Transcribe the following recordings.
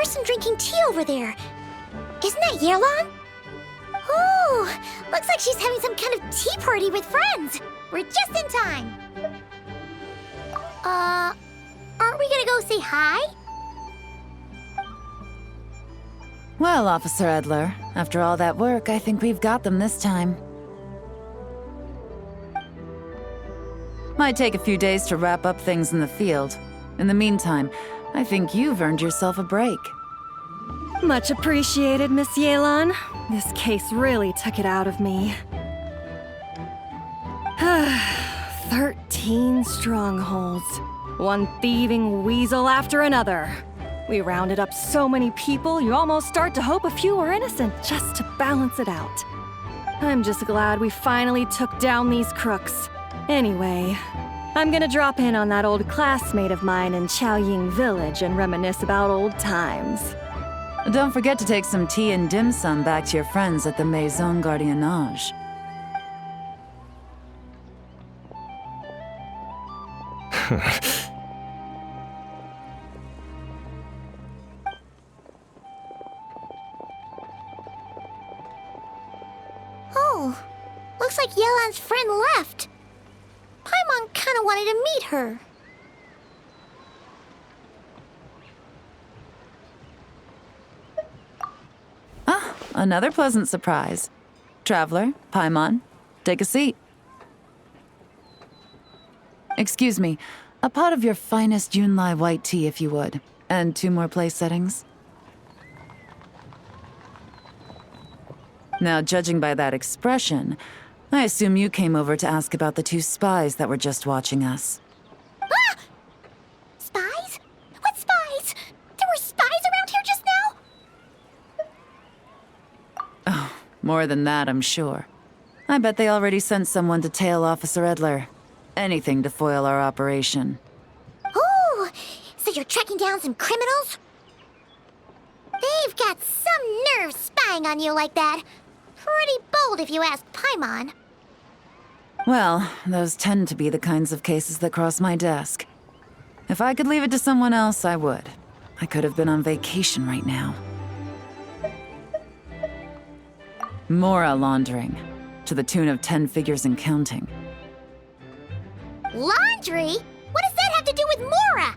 person drinking tea over there. Isn't that Yelan? Oh, looks like she's having some kind of tea party with friends. We're just in time. Aren't we gonna go say hi? Well, Officer Edler, after all that work, I think we've got them this time. Might take a few days to wrap up things in the field. In the meantime, I think you've earned yourself a break. Much appreciated, Miss Yelan. This case really took it out of me. 13 strongholds. One thieving weasel after another. We rounded up so many people, you almost start to hope a few were innocent just to balance it out. I'm just glad we finally took down these crooks. Anyway, I'm gonna drop in on that old classmate of mine in Chaoying Village and reminisce about old times. Don't forget to take some tea and dim sum back to your friends at the Maison Gardiennage. Oh, looks like Yelan's friend left. Paimon kinda wanted to meet her. Ah, another pleasant surprise. Traveler, Paimon, take a seat. Excuse me, a pot of your finest Yunlai white tea, if you would. And 2 more place settings. Now, judging by that expression, I assume you came over to ask about the 2 spies that were just watching us. Ah! Spies? What spies? There were spies around here just now? Oh, more than that, I'm sure. I bet they already sent someone to tail Officer Edler. Anything to foil our operation. Oh, so you're tracking down some criminals? They've got some nerve spying on you like that. Pretty bold if you ask Paimon. Well, those tend to be the kinds of cases that cross my desk. If I could leave it to someone else, I would. I could have been on vacation right now. Mora laundering, to the tune of 10 figures and counting. Laundry? What does that have to do with Mora?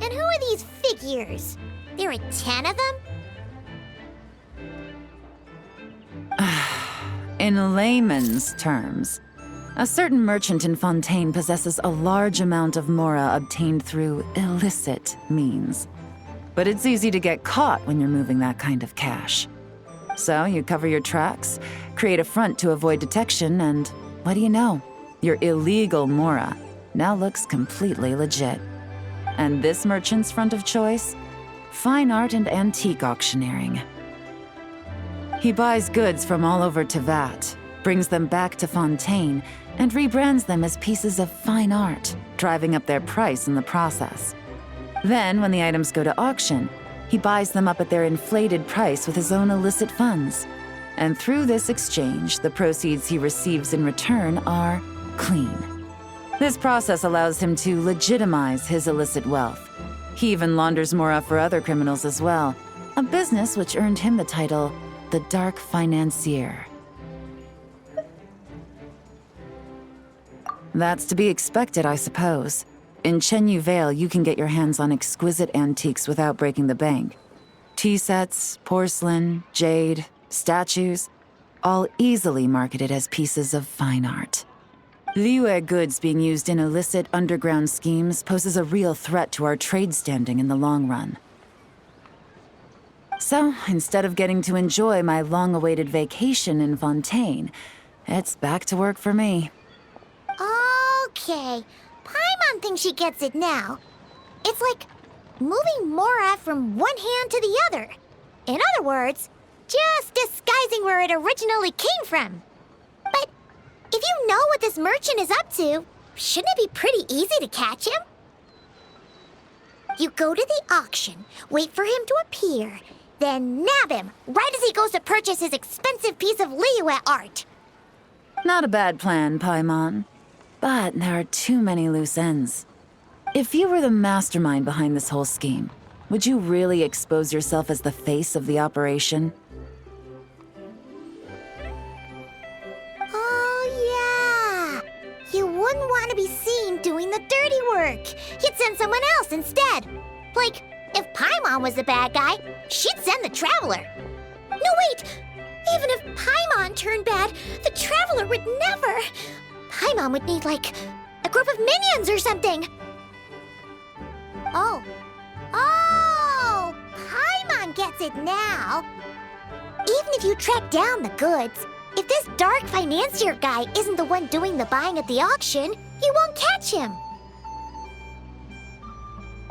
And who are these figures? There are 10 of them? In layman's terms, a certain merchant in Fontaine possesses a large amount of Mora obtained through illicit means. But it's easy to get caught when you're moving that kind of cash. So you cover your tracks, create a front to avoid detection, and what do you know? Your illegal Mora now looks completely legit. And this merchant's front of choice? Fine art and antique auctioneering. He buys goods from all over Tevat, brings them back to Fontaine, and rebrands them as pieces of fine art, driving up their price in the process. Then, when the items go to auction, he buys them up at their inflated price with his own illicit funds. And through this exchange, the proceeds he receives in return are clean. This process allows him to legitimize his illicit wealth. He even launders Mora for other criminals as well, a business which earned him the title the Dark Financier. That's to be expected, I suppose. In Chenyu Vale, you can get your hands on exquisite antiques without breaking the bank. Tea sets, porcelain, jade, statues, all easily marketed as pieces of fine art. Liyue goods being used in illicit underground schemes poses a real threat to our trade standing in the long run. So, instead of getting to enjoy my long-awaited vacation in Fontaine, it's back to work for me. Okay, Paimon thinks she gets it now. It's like moving Mora from one hand to the other. In other words, just disguising where it originally came from. But if you know what this merchant is up to, shouldn't it be pretty easy to catch him? You go to the auction, wait for him to appear, then nab him right as he goes to purchase his expensive piece of Liyue art. Not a bad plan, Paimon. But there are too many loose ends. If you were the mastermind behind this whole scheme, would you really expose yourself as the face of the operation? Oh, yeah. You wouldn't want to be seen doing the dirty work. You'd send someone else instead. Like, if Paimon was the bad guy, she'd send the Traveler. No, wait! Even if Paimon turned bad, the Traveler would never. Paimon would need, like, a group of minions or something. Oh. Oh! Paimon gets it now. Even if you track down the goods, if this dark financier guy isn't the one doing the buying at the auction, you won't catch him.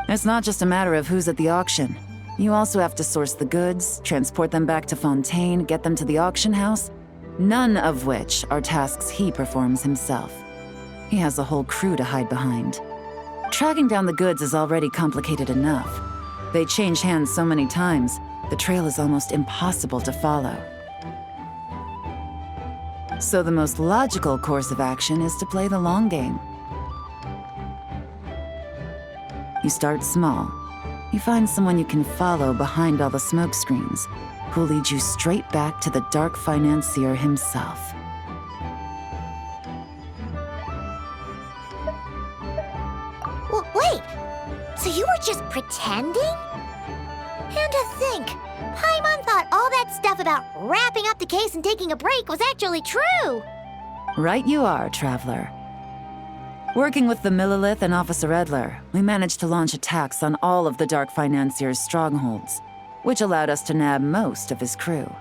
It's not just a matter of who's at the auction. You also have to source the goods, transport them back to Fontaine, get them to the auction house, none of which are tasks he performs himself. He has a whole crew to hide behind. Tracking down the goods is already complicated enough. They change hands so many times, the trail is almost impossible to follow. So the most logical course of action is to play the long game. You start small. You find someone you can follow behind all the smoke screens, who'll lead you straight back to the dark financier himself. Well, wait! So you were just pretending? And to think, Paimon thought all that stuff about wrapping up the case and taking a break was actually true! Right you are, Traveler. Working with the Millilith and Officer Edler, we managed to launch attacks on all of the Dark Financier's strongholds, which allowed us to nab most of his crew.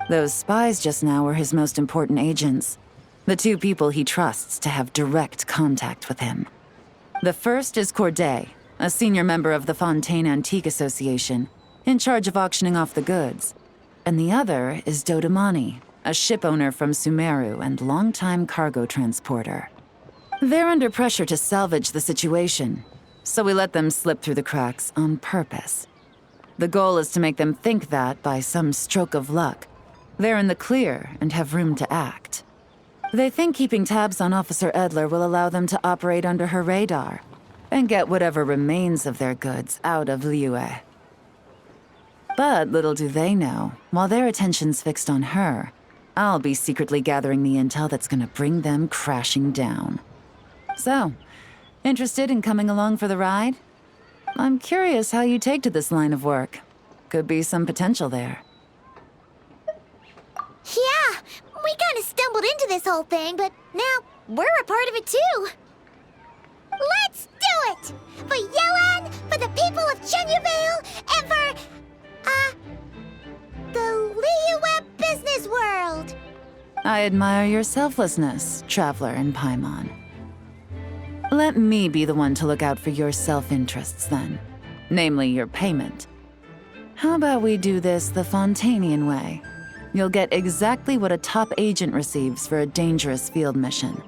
Those spies just now were his most important agents, the two people he trusts to have direct contact with him. The first is Corday, a senior member of the Fontaine Antique Association, in charge of auctioning off the goods. And the other is Dodamani, a ship owner from Sumeru and longtime cargo transporter. They're under pressure to salvage the situation, so we let them slip through the cracks on purpose. The goal is to make them think that, by some stroke of luck, they're in the clear and have room to act. They think keeping tabs on Officer Edler will allow them to operate under her radar and get whatever remains of their goods out of Liyue. But little do they know, while their attention's fixed on her, I'll be secretly gathering the intel that's gonna bring them crashing down. So, interested in coming along for the ride? I'm curious how you take to this line of work. Could be some potential there. Yeah, we kind of stumbled into this whole thing, but now we're a part of it too. Let's do it! For Yelan, for the people of Chenyavale, and for, the Liyue business world! I admire your selflessness, Traveler and Paimon. Let me be the one to look out for your self-interests then. Namely, your payment. How about we do this the Fontainian way? You'll get exactly what a top agent receives for a dangerous field mission.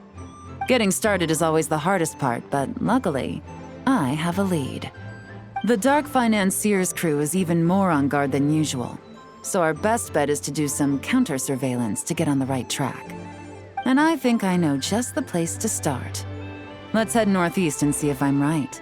Getting started is always the hardest part, but luckily, I have a lead. The Dark Financier's crew is even more on guard than usual, so our best bet is to do some counter-surveillance to get on the right track. And I think I know just the place to start. Let's head northeast and see if I'm right.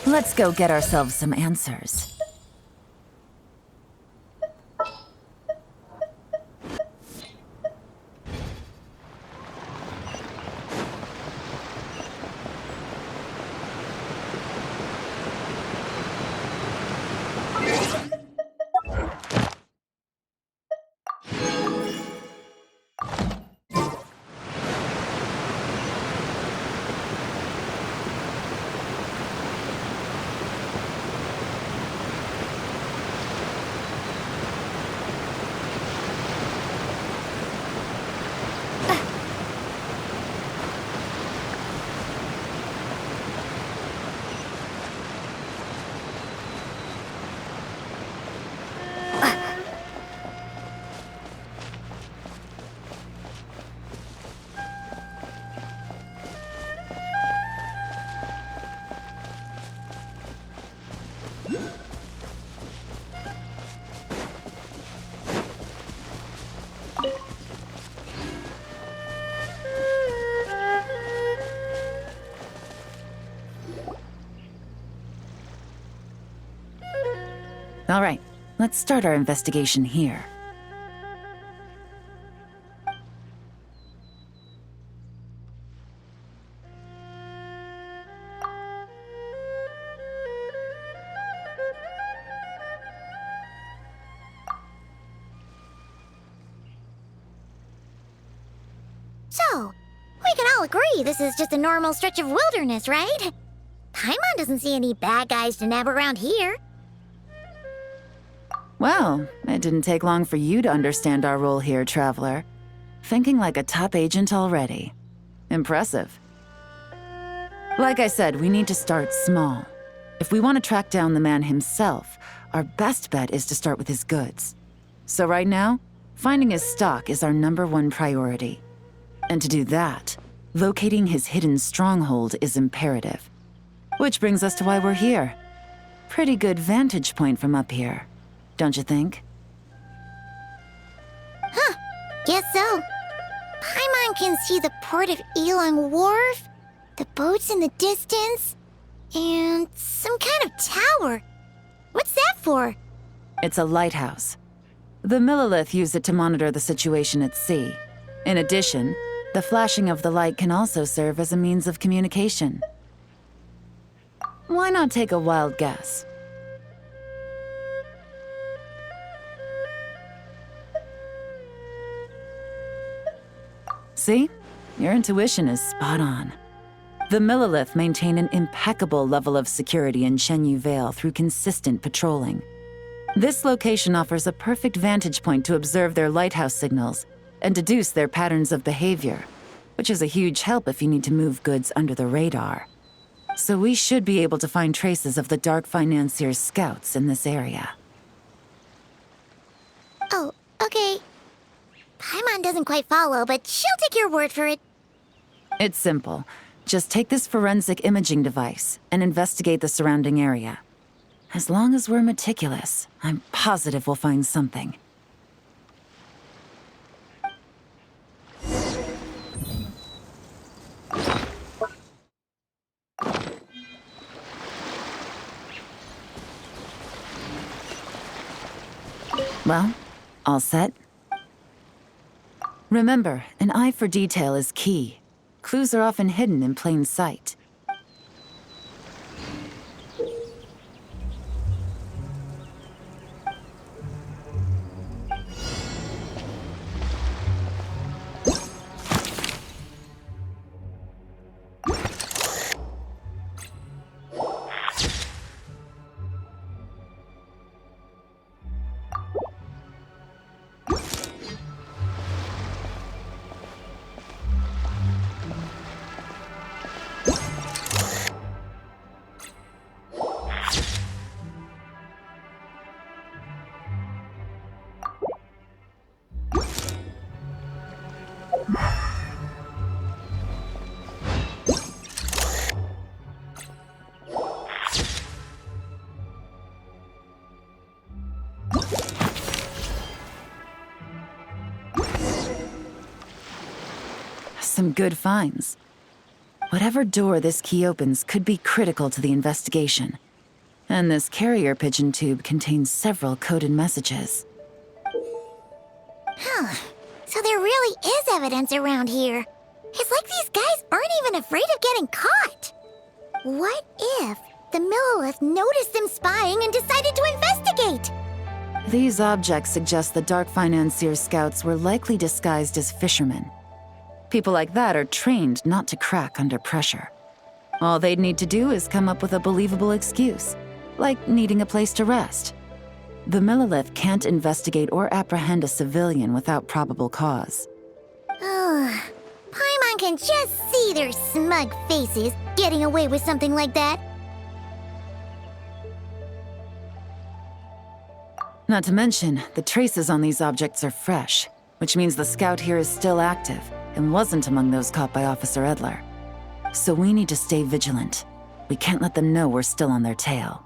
Let's go get ourselves some answers. All right, let's start our investigation here. So, we can all agree this is just a normal stretch of wilderness, right? Paimon doesn't see any bad guys to nab around here. Well, it didn't take long for you to understand our role here, Traveler. Thinking like a top agent already. Impressive. Like I said, we need to start small. If we want to track down the man himself, our best bet is to start with his goods. So right now, finding his stock is our #1 priority. And to do that, locating his hidden stronghold is imperative. Which brings us to why we're here. Pretty good vantage point from up here, don't you think? Guess so. Paimon can see the port of Elong Wharf, the boats in the distance, and some kind of tower. What's that for? It's a lighthouse. The Millilith use it to monitor the situation at sea. In addition, the flashing of the light can also serve as a means of communication. Why not take a wild guess? See? Your intuition is spot on. The Millilith maintain an impeccable level of security in Shenyu Vale through consistent patrolling. This location offers a perfect vantage point to observe their lighthouse signals and deduce their patterns of behavior, which is a huge help if you need to move goods under the radar. So we should be able to find traces of the Dark Financier's scouts in this area. Oh, okay. Paimon doesn't quite follow, but she'll take your word for it. It's simple. Just take this forensic imaging device and investigate the surrounding area. As long as we're meticulous, I'm positive we'll find something. Well, all set? Remember, an eye for detail is key. Clues are often hidden in plain sight. Some good finds. Whatever door this key opens could be critical to the investigation. And this carrier pigeon tube contains several coded messages. So there really is evidence around here. It's like these guys aren't even afraid of getting caught. What if the Millilith noticed them spying and decided to investigate? These objects suggest the Dark Financier scouts were likely disguised as fishermen. People like that are trained not to crack under pressure. All they'd need to do is come up with a believable excuse, like needing a place to rest. The Millilith can't investigate or apprehend a civilian without probable cause. Paimon can just see their smug faces getting away with something like that. Not to mention, the traces on these objects are fresh, which means the scout here is still active and wasn't among those caught by Officer Edler. So we need to stay vigilant. We can't let them know we're still on their tail.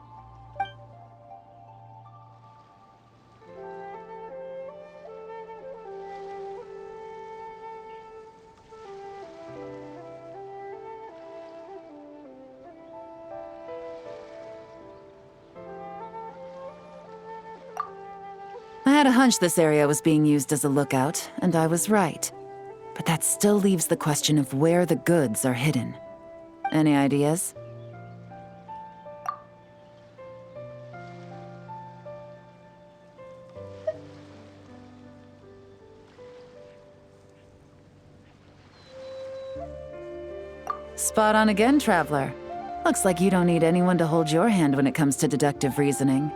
had a hunch this area was being used as a lookout, and I was right. But that still leaves the question of where the goods are hidden. Any ideas? Spot on again, Traveler. Looks like you don't need anyone to hold your hand when it comes to deductive reasoning.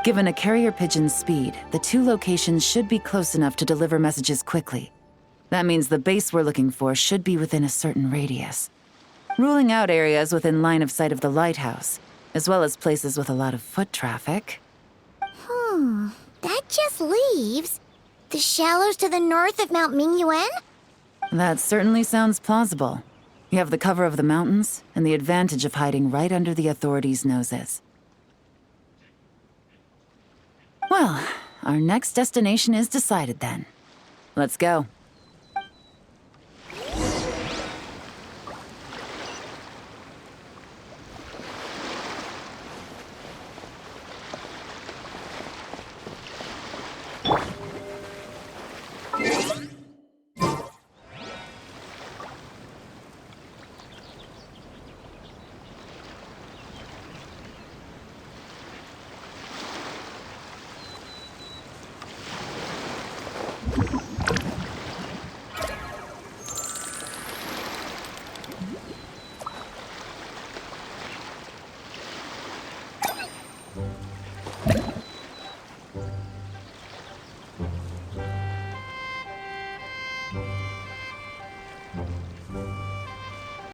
Given a carrier pigeon's speed, the two locations should be close enough to deliver messages quickly. That means the base we're looking for should be within a certain radius. Ruling out areas within line of sight of the lighthouse, as well as places with a lot of foot traffic. That just leaves the shallows to the north of Mount Mingyuan? That certainly sounds plausible. You have the cover of the mountains, and the advantage of hiding right under the authorities' noses. Well, our next destination is decided then. Let's go.